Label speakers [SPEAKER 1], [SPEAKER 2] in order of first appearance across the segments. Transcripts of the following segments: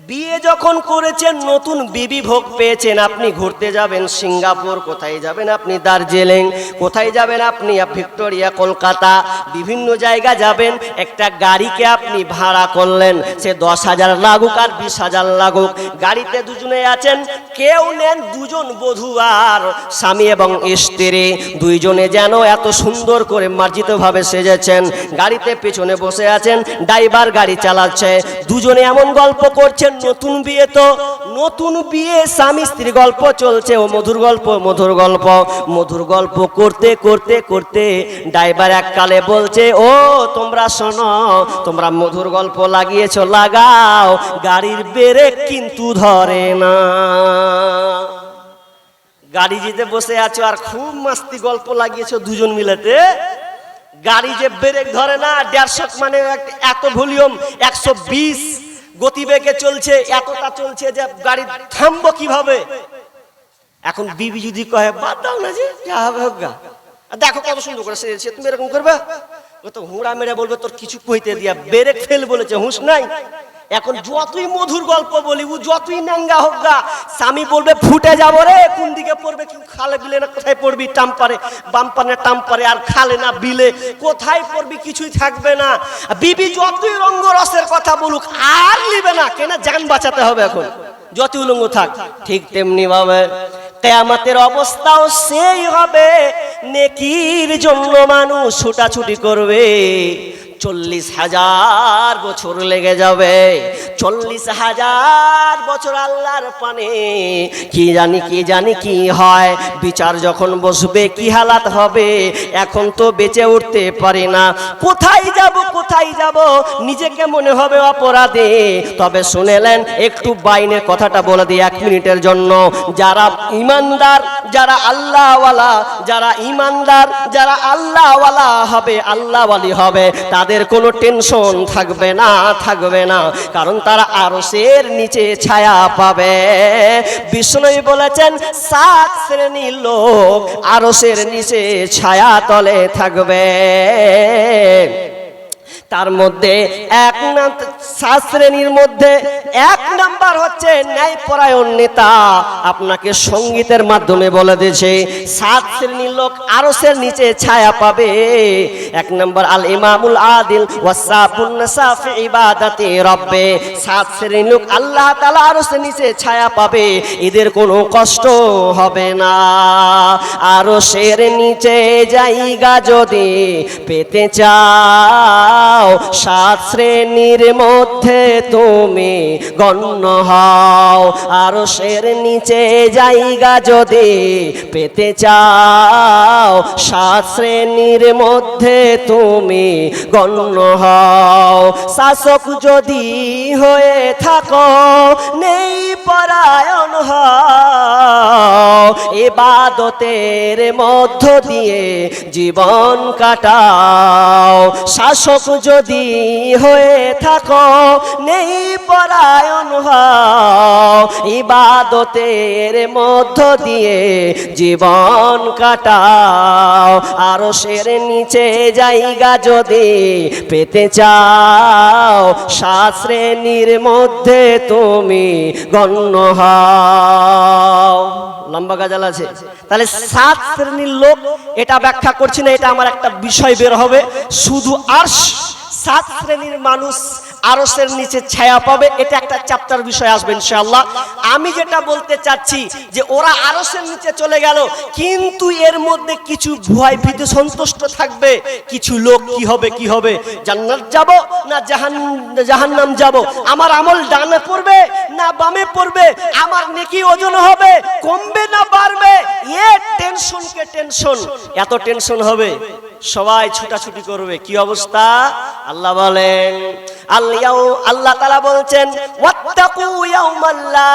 [SPEAKER 1] বিয়ে যখন করেছেন, নতুন বিবি ভোগ পেয়েছেন, আপনি ঘুরতে যাবেন সিঙ্গাপুর, কোথায় যাবেন আপনি দার্জিলিং, কোথায় যাবেন আপনি ভিক্টোরিয়া, কলকাতা, বিভিন্ন জায়গা যাবেন। একটা গাড়িকে আপনি ভাড়া করলেন, সে 10,000 লাগুক আর 20,000 লাগুক, গাড়িতে দুজনে আছেন। কেউ নেন দুজন বধূ আর স্বামী এবং স্ত্রী, দুইজনে যেন এত সুন্দর করে মার্জিতভাবে সেজেছেন। গাড়িতে পেছনে বসে আছেন, ড্রাইভার গাড়ি চালাচ্ছে, দুজনে এমন গল্প করছেন। নতুন বিয়ে তো, নতুন বিয়ে, স্বামী স্ত্রী গল্প চলছে, ও মধুর গল্প, মধুর গল্প, মধুর গল্প করতে করতে করতে ড্রাইভার এককালে বলছে, ও তোমরা শোনো, তোমরা মধুর গল্প লাগিয়েছো, লাগাও, গাড়ির ব্রেক কিন্তু ধরে না। গাড়ি যেতে বসে আছো আর খুব মাস্তি গল্প লাগিয়েছো দুজন মিলেতে, গাড়ি যে ব্রেক ধরে না, 150 মানে এত ভলিউম, 120 গতিবেগে চলছে, এতটা চলছে যে গাড়ি থামবো কিভাবে? এখন বিবি যদি কহে বাদ দাও না, যে যা হবে হোক গা, দেখো কত সুন্দর করে সে, তুমি এরকম করবে, ও তো হুড়া মেরে বলবে তোর কিছু কইতে দিয়া, ব্রেক ফেল বলেছে, হুঁশ নাই। এখন যতই মধুর গল্প বলি, ও যতই নাঙ্গা হোক গা, স্বামী বলবে ফুটে যাবো রে, কোন দিকে পড়বে, খালে বিলে না কোথায় পড়বি, টাম্পারে বাম্পারে টাম্পারে, আর খালে না বিলে কোথায় পড়বি, কিছুই থাকবে না। বিবি যতই রঙ্গরসের কথা বলুক আর নিবে না, কেন জান বাঁচাতে হবে, এখন যতই উলঙ্গ থাক। ঠিক তেমনি ভাবে কিয়ামতের অবস্থাও সেই হবে, নেকির জন্য মানুষ ছুটাছুটি করবে, 40,000 বছর লেগে যাবে, 40,000 বছর আল্লাহর পানে কি জানি কি হয়। বিচার যখন বসবে কি হালাত হবে, এখন তো বেঁচে উঠতে পারি না, কোথায় যাব, নিজেকে মনে হবে অপরাধী। তবে শুনেলেন, একটু বাইনের কথাটা বলে দিই 1 মিনিটের জন্য। যারা ইমানদার, যারা আল্লাহওয়ালা, যারা ইমানদার, যারা আল্লাহওয়ালা হবে, আল্লাহওয়ালি হবে, তাদের কোনো টেনশন থাকবে না, কারণ তারা আরশের নিচে ছায়া পাবে। বিষ্ণু বলেছেন 7 শ্রেণীর লোক আরশের নিচে ছায়া তলে থাকবে। তার মধ্যে 7 শ্রেণীর মধ্যে 1 নাম্বার হচ্ছে ন্যায়পরায়ণ নেতা। আপনাকে সঙ্গীতের মাধ্যমে বলে দিয়েছে 7 শ্রেণীর লোক আরশের নিচে ছায়া পাবে। 1 নাম্বার আল ইমামুল আদিল ওয়াসাফুন নাসাফি ইবাদাতি রব্বে। 7 শ্রেণীর লোক আল্লাহ তাআলা আরশের নিচে ছায়া পাবে, এদের কোনো কষ্ট হবে না। আরশের নিচে জায়গা যদি পেতে চাও, 7 শ্রেণীর মধ্যে তুমি গণ্য হও। আরশের নিচে জায়গা যদি পেতে চাও, 7 শ্রেণীর মধ্যে তুমি গণ্য হও। শাসক যদি হয়ে থাকো, নেই পরায়ণ হও, ইবাদতের মধ্য দিয়ে জীবন কাটাও। শাসক যদি হয়ে থাকো, নেই পরায়ণ হও, ইবাদতের মধ্য দিয়ে জীবন কাটাও। আরশের নিচে জায়গা যদি পেতে চাও, 7 শ্রেণীর মধ্যে তুমি গণ্য হও। লম্বা গাজাল আছে, তাহলে 7 শ্রেণীর লোক, এটা ব্যাখ্যা করছি না, এটা আমার একটা বিষয় বের হবে। শুধু আরশ, 7 শ্রেণীর মানুষ আরশের নিচে ছায়া পাবে, এটা একটা চ্যাপ্টার বিষয় আসবে ইনশাআল্লাহ। আমি যেটা বলতে চাচ্ছি যে ওরা আরশের নিচে চলে গেল, কিন্তু এর মধ্যে কিছু ভয় ভীতি সন্তুষ্ট থাকবে। কিছু লোক কি হবে, জান্নাত যাব না জাহান্নাম যাব, আমার আমল ডানে পড়বে না বামে পড়বে, আমার নেকি ওজন হবে, কমবে না বাড়বে, এ টেনশনকে টেনশন, এত টেনশন হবে, সবাই ছুটাছুটি করবে। কি অবস্থা? আল্লাহ বলেন, আল্লাহ তাআলা বলছেন, ওয়াত্তাকু ইয়াওমান লা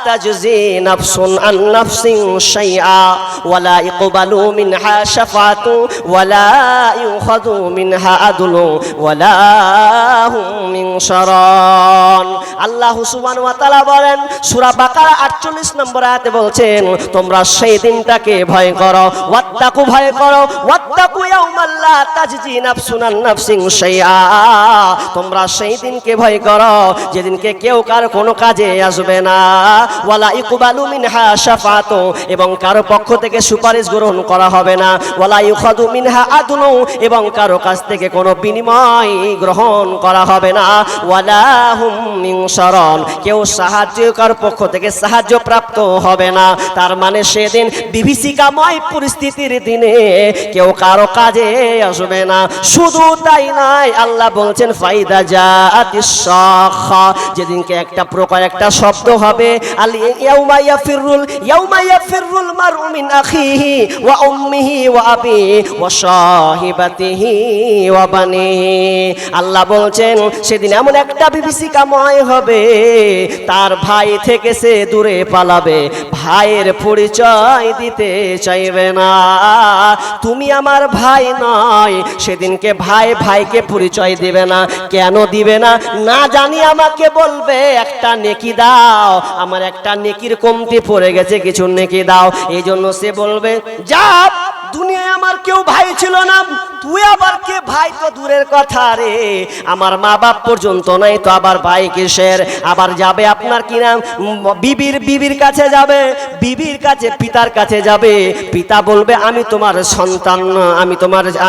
[SPEAKER 1] তাজজি নাফসুন আন নাফসিন শাইআ ওয়ালা ইকবালু মিনহা শাফাআতু ওয়ালা ইউখাযু মিনহা আদলু ওয়ালা হুম মিনশারান। আল্লাহ সুবহানাহু ওয়া তাআলা বলেন সূরা বাকারা 48 নম্বর আয়াতে বলছেন, তোমরা সেই দিনটাকে ভয় করো, ওয়াত্তাকু ভয় করো, ওয়াত্তাকু ইয়াওমান লা তাজজি নাফসুন আন নাফসিন শাইআ, তোমরা সেই দিনকে ভয় করো যেদিনকে কেউ কার কোনো কাজে আসবে না। ওয়ালা ইকবালু মিনহা শাফাতু, এবং কারো পক্ষ থেকে সুপারিশ গ্রহণ করা হবে না। ওয়ালা ইউখাযু মিনহা আদলু, এবং কারো কাছ থেকে কোনো বিনিময় গ্রহণ করা হবে না। ওয়ালা হুম মিনসারুন, কেউ সাহায্যকার পক্ষ থেকে সাহায্য প্রাপ্ত হবে না। তার মানে সেদিন বিভীষিকাময় পরিস্থিতির দিনে কেউ কারো কাজে আসবে না। শুধু তাই নয়, আল্লাহ বলছেন ফাইদা জাআতিস সাখা, যেদিনকে একটা প্রকার একটা শব্দ হবে, আল ইয়াউমা ইয়াফিরুল মারউ মিন আখিহি ওয়া উম্মিহি ওয়া আবিহি ওয়া সাহিবাতিহি ওয়া বানিহি। আল্লাহ বলছেন সেদিন এমন একটা বিভীষিকাময় হবে, তার ভাই থেকে সে দূরে পালাবে, ভাইয়ের পরিচয় দিতে চাইবে না। তুমি আমার ভাই নয়, সেদিনকে ভাই ভাইকে পরিচয় দিবে না। কেন দিবে না না জানি, আমাকে বলবে একটা নেকি দাও, আমার একটা নেকির কমতি পড়ে গেছে, কিছু নেকি দাও। এই জন্য সে বলবে যা, দুনিয়ায় আমার কেউ ভাই ছিল না, তুই আবার কে ভাই? তো দূরের কথা রে, আমার মা বাপ পর্যন্ত নাই, তো আবার ভাই কিসের? আবার যাবে আপনার কি নাম, বিবির কাছে যাবে, বিবির কাছে পিতার কাছে যাবে, পিতা বলবে আমি তোমার সন্তান,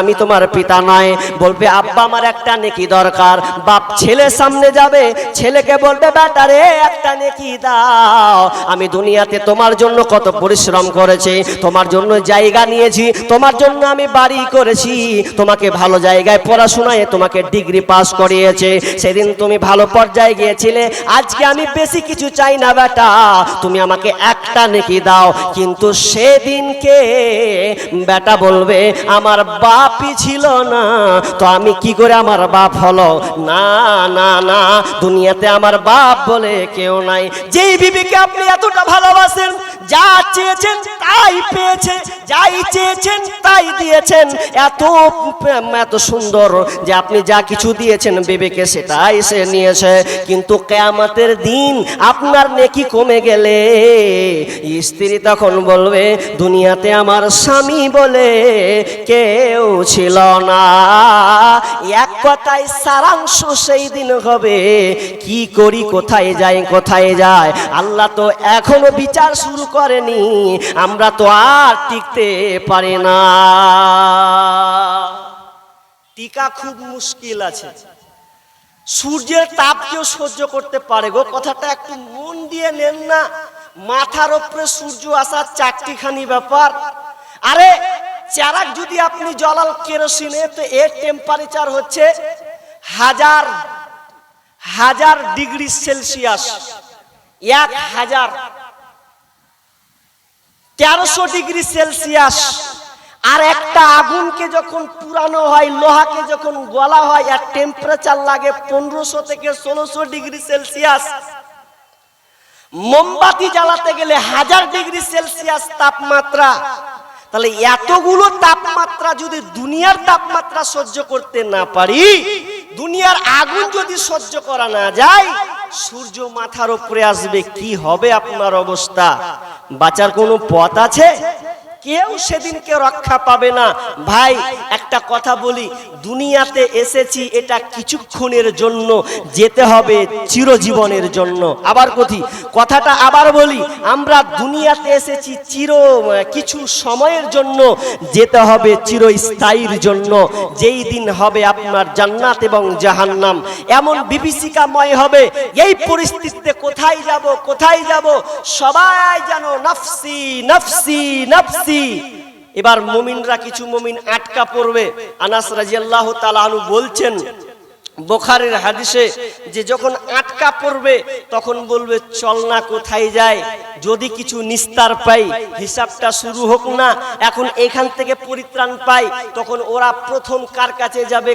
[SPEAKER 1] আমি তোমার পিতা নয়। বলবে আব্বা আমার একটা নেকি দরকার। বাপ ছেলের সামনে যাবে, ছেলেকে বলবে বেটা রে একটা নেকি দাও, আমি দুনিয়াতে তোমার জন্য কত পরিশ্রম করেছি, তোমার জন্য জায়গা নিয়েছি, তোমার জন্য আমি বাড়ি করেছি, তোমাকে ভালো জায়গায় পড়াশোনায় তোমাকে ডিগ্রি পাস করিয়েছে, সেদিন তুমি ভালো পর্যায়ে গিয়েছিলে, আজকে আমি বেশি কিছু চাই না বেটা, তুমি আমাকে একটা নেকি দাও। কিন্তু সেদিনকে বেটা বলবে আমার বাপই ছিল না, তো আমি কি করে আমার বাপ হলো? না না না, দুনিয়াতে আমার বাপ বলে কেউ নাই। যেই বিবিকে আপনি এতটা ভালোবাসেন, যা চেয়েছেন তাই পেয়েছে, যাই চেয়েছেন তাই দিয়েছেন, এত সুন্দর যে আপনি যা কিছু দিয়েছেন বিবেকে সেটাই সে নিয়েছে। কিন্তু কিয়ামতের দিন আপনার নেকি কমে গেলে স্ত্রী তখন বলবে দুনিয়াতে আমার স্বামী বলে কেউ ছিল না। এক কথায় সারাংশ সেই দিন হবে কি করি, কোথায় যাই, কোথায় যায়। আল্লাহ তো এখনো বিচার শুরু করেনি, আমরা তো আর টিকতে পারি না। টিকা খুব মুশকিল আছে। সূর্যের তাপ কেউ সহ্য করতে পারে গো, কথাটা একটু মন দিয়ে নেন না। মাথার উপরে সূর্য আসার চারটিখানি ব্যাপার। আরে চারাক যদি আপনি জ্বালাল কেরোসিনে, তো এর টেম্পারেচার হচ্ছে হাজার ডিগ্রি সেলসিয়াস, 1300 ডিগ্রি সেলসিয়াস। আর একটা আগুনকে যখন পুরানো হয়, লোহাকে যখন গলা হয়, আর টেম্পারেচার লাগে 1500 থেকে 1600 ডিগ্রি সেলসিয়াস। মোমবাতি জ্বালাতে গেলে 1000 ডিগ্রি সেলসিয়াস তাপমাত্রা। তাহলে এতগুলো তাপমাত্রা যদি দুনিয়ার তাপমাত্রা সহ্য করতে না পারি, দুনিয়ার আগুন যদি সহ্য করা না যায়, সূর্য মাথার উপরে আসবে, কি হবে আপনার অবস্থা? বাঁচার কোনো পথ আছে? কেউ সেদিনকে রক্ষা পাবে না। ভাই একটা কথা বলি, দুনিয়াতে এসেছি এটা কিছুক্ষণের জন্য, যেতে হবে চিরজীবনের জন্য। আবার কথাটা আবার বলি, আমরা দুনিয়াতে এসেছি কিছু সময়ের জন্য, যেতে হবে চিরস্থায়ীর জন্য। যেই দিন হবে আপনার জান্নাত এবং জাহান্নাম, এমন বিভীষিকাময় হবে, এই পরিস্থিতিতে কোথায় যাব সবাই যেন নাফসি নাফসি নাফসি। এবার মুমিনরা, কিছু মুমিন আটকা পড়বে। আনাস রাদিয়াল্লাহু তাআলা আনহু বলছেন বুখারীর হাদিসে, যে যখন আটকা পড়বে তখন বলবে চল না কোথায় যায়, যদি কিছু নিস্তার পাই, হিসাবটা শুরু হোক না, এখন এখান থেকে পরিত্রাণ পাই। তখন ওরা প্রথম কার কাছে যাবে?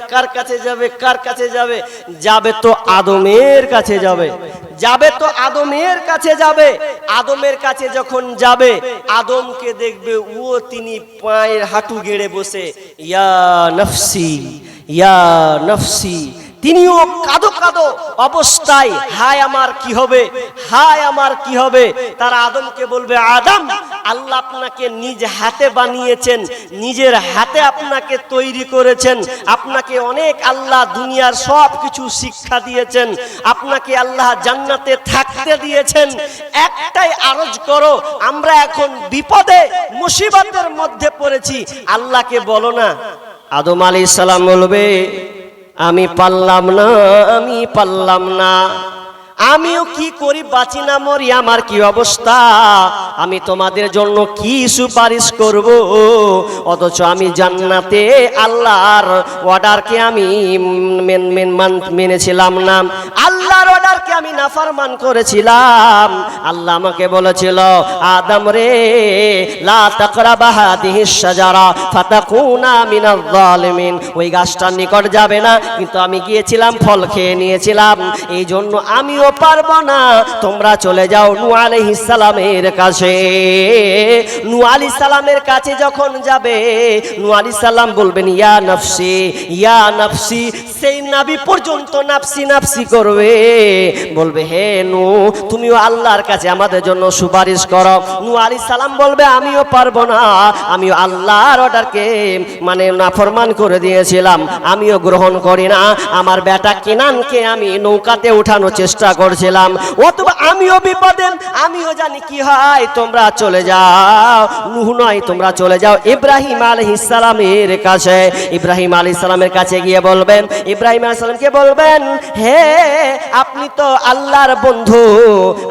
[SPEAKER 1] যাবে তো আদমের কাছে যাবে। আদমের কাছে যখন যাবে, আদমকে দেখবে ও তিনি পায়ের হাঁটু গেড়ে বসে ইয়া নফসি ইয়া নফসি, তিনিও কাঁদো অবস্থায়, হায় আমার কি হবে। তারা আদমকে বলবে আদম আল্লাহ আপনাকে নিজ হাতে বানিয়েছেন, নিজের হাতে আপনাকে তৈরি করেছেন, আপনাকে অনেক আল্লাহ দুনিয়ার সব কিছু শিক্ষা দিয়েছেন, আপনাকে আল্লাহ জান্নাতে থাকতে দিয়েছেন। একটাই আরজ করো, আমরা এখন বিপদে মুসিবতের মধ্যে পড়েছি, আল্লাহকে বলো না। আদম আলাইহিস সালাম বলবে আমি পারলাম না, আমি পারলাম না, আমিও কি করি বাঁচি না মরি, আমার কি অবস্থা, আমি তোমাদের জন্য কি সুপারিশ করব। অথচ আমি জান্নাতে আল্লাহর অর্ডারকে আমি মেনেছিলাম না, আল্লাহর অর্ডারকে আমি নাফরমান করেছিলাম। আল্লাহ আমাকে বলেছিল আদম রে লা তাকরাবা হাদিহিস শাজারা ফাতাকুনা মিনাল যালিমিন, ওই গাছটার নিকট যাবে না, কিন্তু আমি গিয়েছিলাম ফল খেয়ে নিয়েছিলাম, এই জন্য আমিও পারবো না, তোমরা চলে যাও নূহ আলাইহিস সালামের কাছে। নূহ আলাইহিস সালামের কাছে যখন যাবে, নূহ আলাইহিস সালাম বলবেন ইয়া নফসি ইয়া নফসি, সেই নবী পর্যন্ত নাফসি নাফসি করবে, বলবে হে নূহ তুমিও আল্লাহর কাছে আমাদের জন্য সুপারিশ করো। নূহ আলাইহিস সালাম বলবে আমিও পারবো না, আমিও আল্লাহর অর্ডারকে মানে নাফরমান করে দিয়েছিলাম, আমিও গ্রহণ করি না, আমার বেটা কেনানকে আমি নৌকাতে উঠানোর চেষ্টা করছিলাম, অথবা আমিও বিপদে, আমিও জানি কি হয়, তোমরা চলে যাও। নূহ নয়, তোমরা চলে যাও ইব্রাহিম আলাইহিস সালামের কাছে। ইব্রাহিম আলাইহিস সালামের কাছে গিয়ে বলবেন, ইব্রাহিম আলাইহিস সালামকে বলবেন হে আপনি তো আল্লাহর বন্ধু,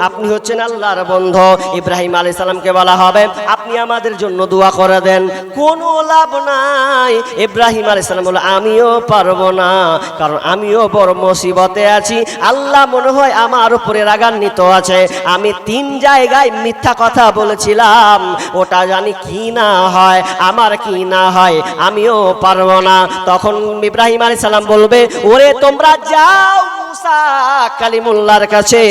[SPEAKER 1] আপনি হচ্ছেন আল্লাহর বন্ধু। ইব্রাহিম আলাইহিস সালামকে বলা হবে আপনি আমাদের জন্য দোয়া করে দেন। কোনো লাভ নাই, ইব্রাহিম আলাইহিস সালাম বলে আমিও পারবো না, কারণ আমিও বড় মুসিবতে আছি, আল্লাহ মনে হয় আমার উপরে রাগান্বিত আছে, আমি 3 জায়গায় মিথ্যা কথা বলেছিলাম, ওটা জানি কি না হয়, আমার কি না হয়, আমিও পারবো না। তখন ইব্রাহিম আলাইহিস সালাম বলবে ওরে তোমরা যাও মুসা কালিমুল্লাহর কাছে,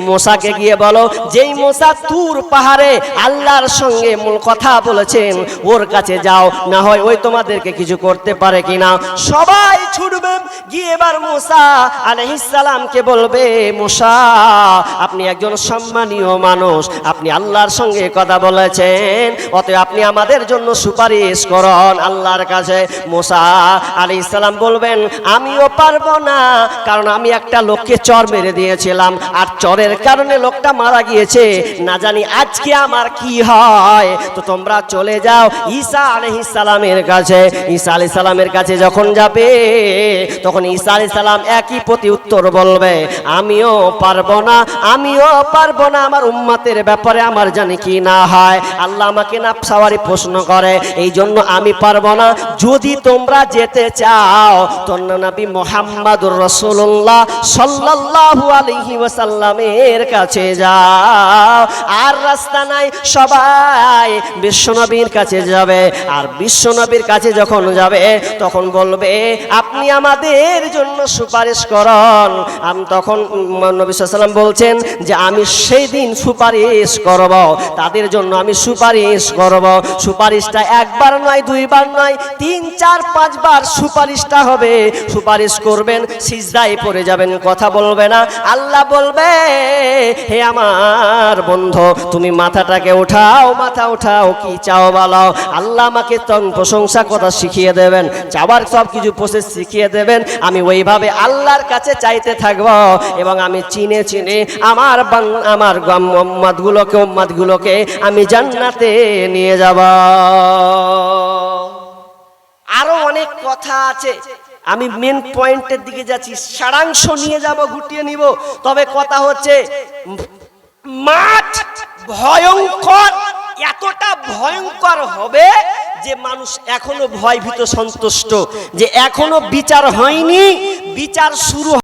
[SPEAKER 1] মুসাকে গিয়ে বলো যেই মুসা তুর পাহাড়ে আল্লাহর সঙ্গে মূল কথা বলেছেন ওর কাছে যাও, না হয় ওই তোমাদেরকে কিছু করতে পারে কিনা। সবাই ছুটবে গিয়ে এবার মুসা আলাইহিস সালামকে বলবে মুসা আপনি একজন সম্মানীয় মানুষ, আপনি আল্লাহর সঙ্গে কথা বলেছেন, অতএব আপনি আমাদের জন্য সুপারিশ করুন আল্লাহর কাছে। মুসা আলাইহিস সালাম বলবেন আমিও পারবো না, কারণ আমি একটা লোককে চর মেরে দিয়েছিলাম, আর চরের কারণে লোকটা মারা গিয়েছে, না জানি আজকে আমার কি হয়। তো তোমরা চলে যাও ঈসা আলাইহিস সালামের কাছে। ঈসা আলাইহিস সালামের কাছে যখন যাবে তখন ঈসা আলাইহিস সালাম একই প্রতি উত্তর বলবে আমিও পারবো না, আমিও পারবো না, আমার উম্মতের ব্যাপারে আমার জানি কি না হয়, আল্লাহ আমাকে না সাওয়ারি প্রশ্ন করে, এই জন্য আমি পারবো না। যদি তোমরা যেতে চাও তো নবী মুহাম্মদুর রাসূলুল্লাহ সাল্লাল্লাহু আলাইহি ওয়াসাল্লামের কাছে যাও, আর রাস্তা নাই সবাই বিশ্বনবীর কাছে যাবে, আর বিশ্বনবীর কাছে যখন যাবে তখন বলবে আপনি আমাদের জন্য সুপারিশ করুন। তখন নবী সাল্লাল্লাহু আলাইহি ওয়াসাল্লাম বলছেন যে আমি সেই দিন সুপারিশ করব, তাদের জন্য আমি সুপারিশ করব। সুপারিশটা একবার নয়, 2 বার নয়, 3, 4, 5 বার সুপারিশটা হবে। সুপারিশ করবেন, সিজদায় পড়ে যাবেন, কথা বলবে না। আল্লাহ বলবে হে আমার বন্ধু তুমি মাথাটাকে উঠাও, মাথা উঠাও, কি চাও বলো। আল্লাহ আমাকে প্রশংসা কথা শিখিয়ে দেবেন, চাওয়ার সব কিছু প্রসেস শিখিয়ে দেবেন, আমি ওইভাবে আল্লাহর কাছে চাইতে থাকবো, এবং আমি চিনে চিনে আমার উম্মতগুলোকে আমি জান্নাতে নিয়ে যাব। আরো অনেক কথা আছে, আমি মেন পয়েন্টের দিকে যাচ্ছি, সারাংশ নিয়ে যাব, গুটিয়ে নিব। তবে কথা হচ্ছে মাঠ ভয়ঙ্কর, এতটা ভয়ঙ্কর হবে যে মানুষ এখনো ভয়ভীত সন্তুষ্ট, যে এখনো বিচার হয়নি, বিচার শুরু